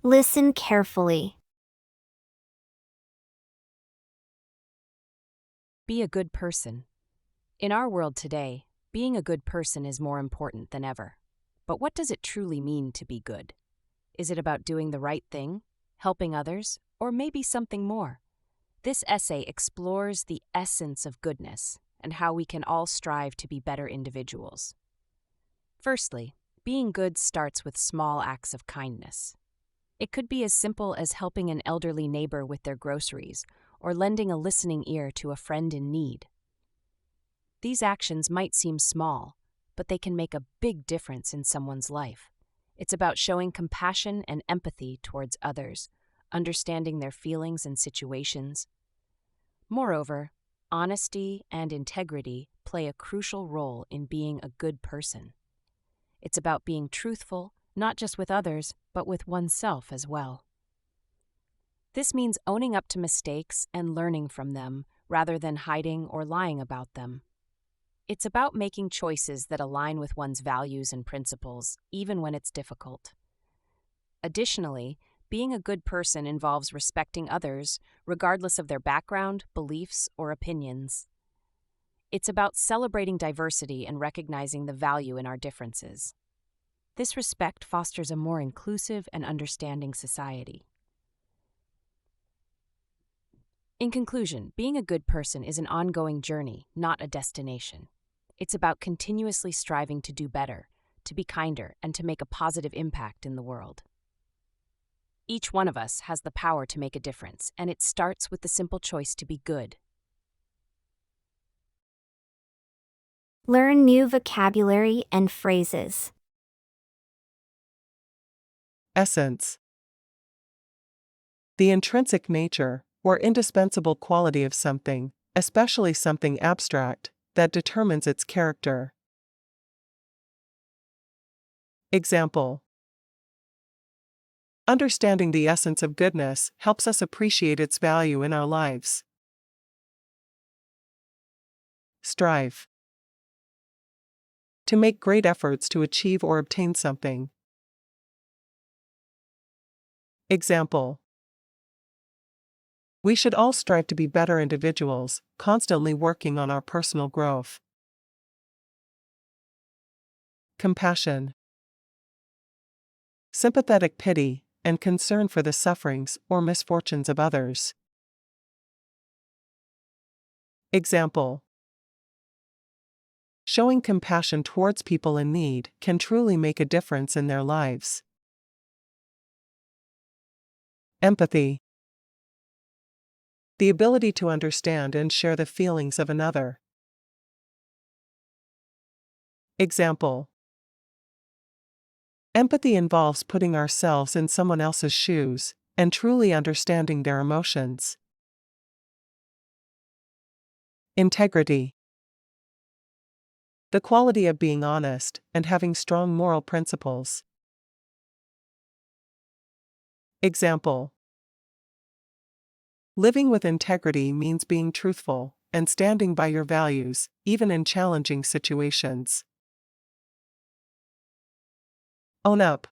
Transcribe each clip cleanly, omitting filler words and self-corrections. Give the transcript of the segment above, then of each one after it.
Listen carefully. Be a good person. In our world today, being a good person is more important than ever. But what does it truly mean to be good? Is it about doing the right thing, helping others, or maybe something more? This essay explores the essence of goodness and how we can all strive to be better individuals. Firstly, being good starts with small acts of kindness. It could be as simple as helping an elderly neighbor with their groceries or lending a listening ear to a friend in need. These actions might seem small, but they can make a big difference in someone's life. It's about showing compassion and empathy towards others, understanding their feelings and situations. Moreover, honesty and integrity play a crucial role in being a good person. It's about being truthful, not just with others, but with oneself as well. This means owning up to mistakes and learning from them, rather than hiding or lying about them. It's about making choices that align with one's values and principles, even when it's difficult. Additionally, being a good person involves respecting others, regardless of their background, beliefs, or opinions. It's about celebrating diversity and recognizing the value in our differences. This respect fosters a more inclusive and understanding society. In conclusion, being a good person is an ongoing journey, not a destination. It's about continuously striving to do better, to be kinder, and to make a positive impact in the world. Each one of us has the power to make a difference, and it starts with the simple choice to be good. Learn new vocabulary and phrases. Essence. The intrinsic nature, or indispensable quality of something, especially something abstract, that determines its character. Example. Understanding the essence of goodness helps us appreciate its value in our lives. Strive. To make great efforts to achieve or obtain something. Example. We should all strive to be better individuals, constantly working on our personal growth. Compassion. Sympathetic pity and concern for the sufferings or misfortunes of others. Example. Showing compassion towards people in need can truly make a difference in their lives. Empathy. The ability to understand and share the feelings of another. Example. Empathy involves putting ourselves in someone else's shoes and truly understanding their emotions. Integrity. The quality of being honest and having strong moral principles. Example. Living with integrity means being truthful and standing by your values, even in challenging situations. Own up.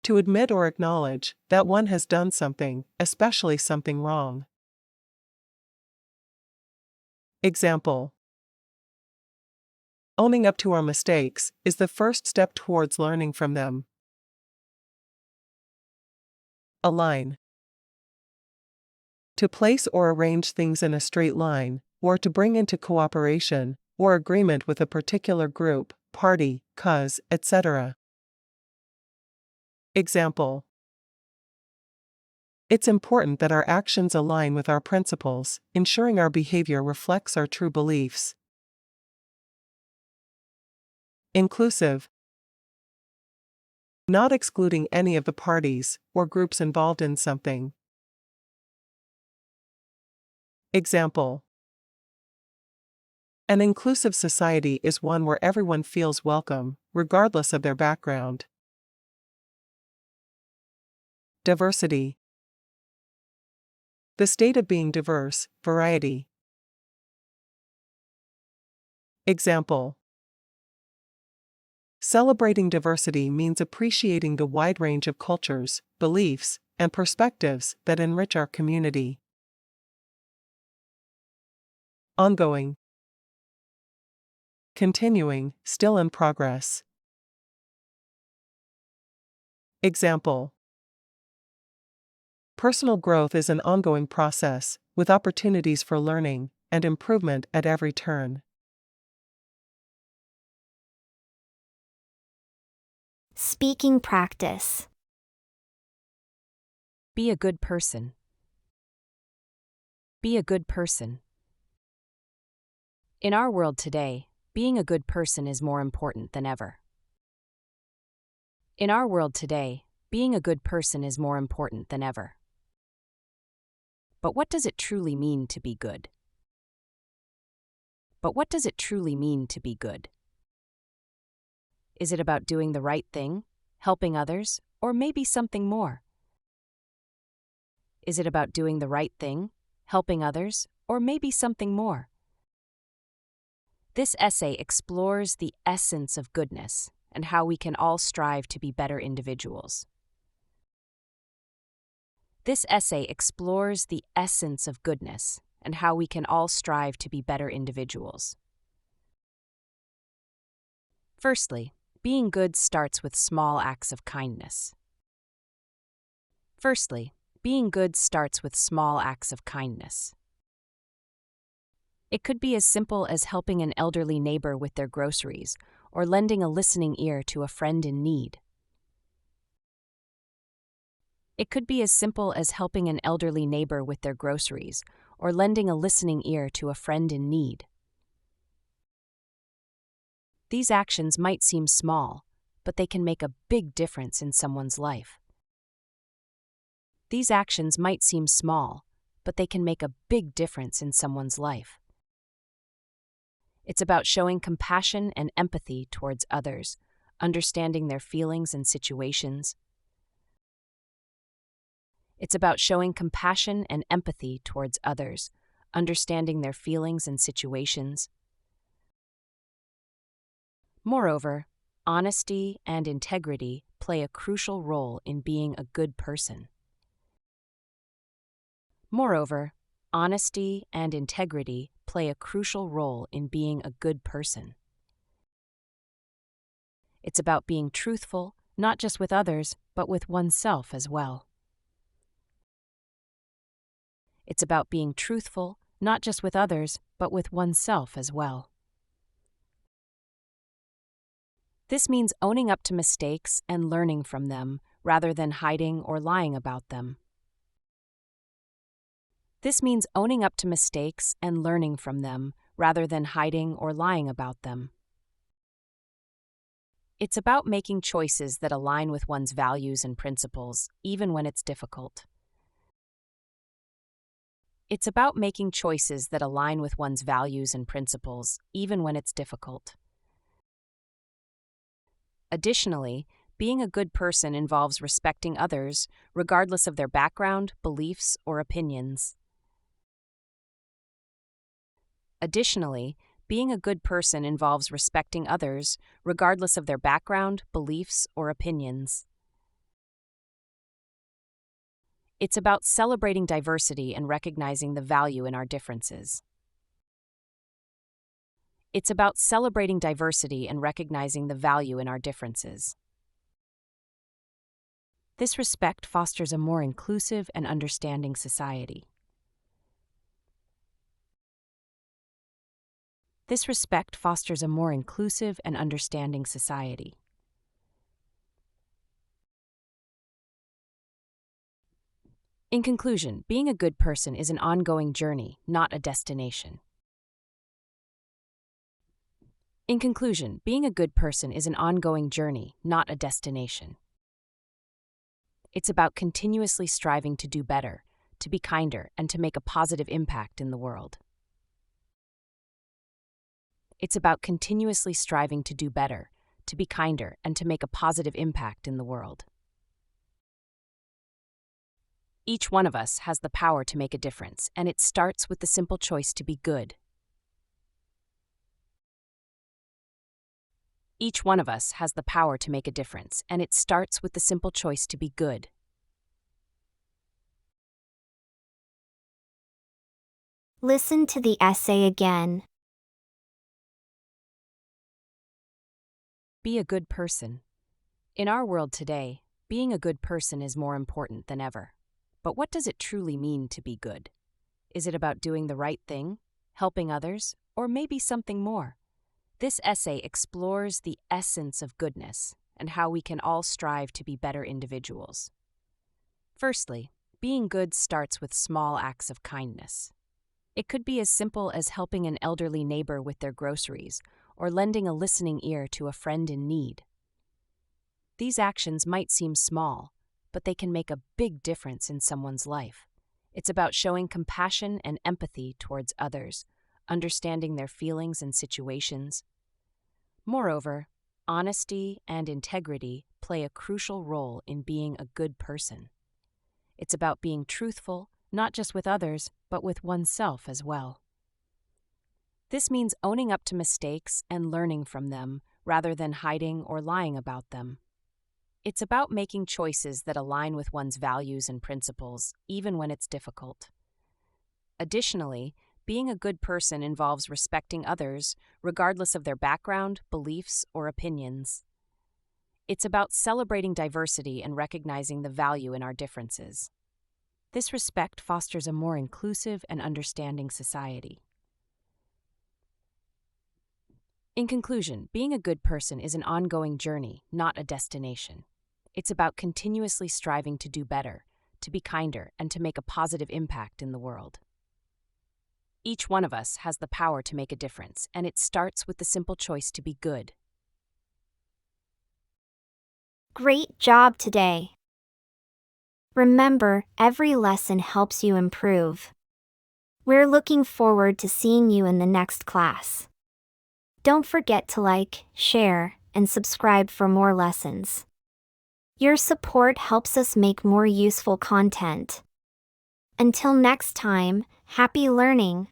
To admit or acknowledge that one has done something, especially something wrong. Example. Owning up to our mistakes is the first step towards learning from them. Align. To place or arrange things in a straight line, or to bring into cooperation or agreement with a particular group, party, cause, etc. Example. It's important that our actions align with our principles, ensuring our behavior reflects our true beliefs. Inclusive. Not excluding any of the parties or groups involved in something. Example. An inclusive society is one where everyone feels welcome, regardless of their background. Diversity. The state of being diverse, variety. Example. Celebrating diversity means appreciating the wide range of cultures, beliefs, and perspectives that enrich our community. Ongoing. Continuing, still in progress. Example: personal growth is an ongoing process, with opportunities for learning and improvement at every turn. Speaking practice. Be a good person. Be a good person. In our world today, being a good person is more important than ever. In our world today, being a good person is more important than ever. But what does it truly mean to be good? But what does it truly mean to be good? Is it about doing the right thing, helping others, or maybe something more? Is it about doing the right thing, helping others, or maybe something more? This essay explores the essence of goodness and how we can all strive to be better individuals. This essay explores the essence of goodness and how we can all strive to be better individuals. Firstly, being good starts with small acts of kindness. Firstly, being good starts with small acts of kindness. It could be as simple as helping an elderly neighbor with their groceries or lending a listening ear to a friend in need. It could be as simple as helping an elderly neighbor with their groceries or lending a listening ear to a friend in need. These actions might seem small, but they can make a big difference in someone's life. These actions might seem small, but they can make a big difference in someone's life. It's about showing compassion and empathy towards others, understanding their feelings and situations. It's about showing compassion and empathy towards others, understanding their feelings and situations. Moreover, honesty and integrity play a crucial role in being a good person. Moreover, honesty and integrity play a crucial role in being a good person. It's about being truthful, not just with others, but with oneself as well. It's about being truthful, not just with others, but with oneself as well. This means owning up to mistakes and learning from them, rather than hiding or lying about them. This means owning up to mistakes and learning from them, rather than hiding or lying about them. It's about making choices that align with one's values and principles, even when it's difficult. It's about making choices that align with one's values and principles, even when it's difficult. Additionally, being a good person involves respecting others, regardless of their background, beliefs, or opinions. Additionally, being a good person involves respecting others, regardless of their background, beliefs, or opinions. It's about celebrating diversity and recognizing the value in our differences. It's about celebrating diversity and recognizing the value in our differences. This respect fosters a more inclusive and understanding society. This respect fosters a more inclusive and understanding society. In conclusion, being a good person is an ongoing journey, not a destination. In conclusion, being a good person is an ongoing journey, not a destination. It's about continuously striving to do better, to be kinder, and to make a positive impact in the world. It's about continuously striving to do better, to be kinder, and to make a positive impact in the world. Each one of us has the power to make a difference, and it starts with the simple choice to be good. Each one of us has the power to make a difference, and it starts with the simple choice to be good. Listen to the essay again. Be a good person. In our world today, being a good person is more important than ever. But what does it truly mean to be good? Is it about doing the right thing, helping others, or maybe something more? This essay explores the essence of goodness and how we can all strive to be better individuals. Firstly, being good starts with small acts of kindness. It could be as simple as helping an elderly neighbor with their groceries or lending a listening ear to a friend in need. These actions might seem small, but they can make a big difference in someone's life. It's about showing compassion and empathy towards others, understanding their feelings and situations. Moreover, honesty and integrity play a crucial role in being a good person. It's about being truthful, not just with others, but with oneself as well. This means owning up to mistakes and learning from them, rather than hiding or lying about them. It's about making choices that align with one's values and principles, even when it's difficult. Additionally, being a good person involves respecting others, regardless of their background, beliefs, or opinions. It's about celebrating diversity and recognizing the value in our differences. This respect fosters a more inclusive and understanding society. In conclusion, being a good person is an ongoing journey, not a destination. It's about continuously striving to do better, to be kinder, and to make a positive impact in the world. Each one of us has the power to make a difference, and it starts with the simple choice to be good. Great job today. Remember, every lesson helps you improve. We're looking forward to seeing you in the next class. Don't forget to like, share, and subscribe for more lessons. Your support helps us make more useful content. Until next time, happy learning!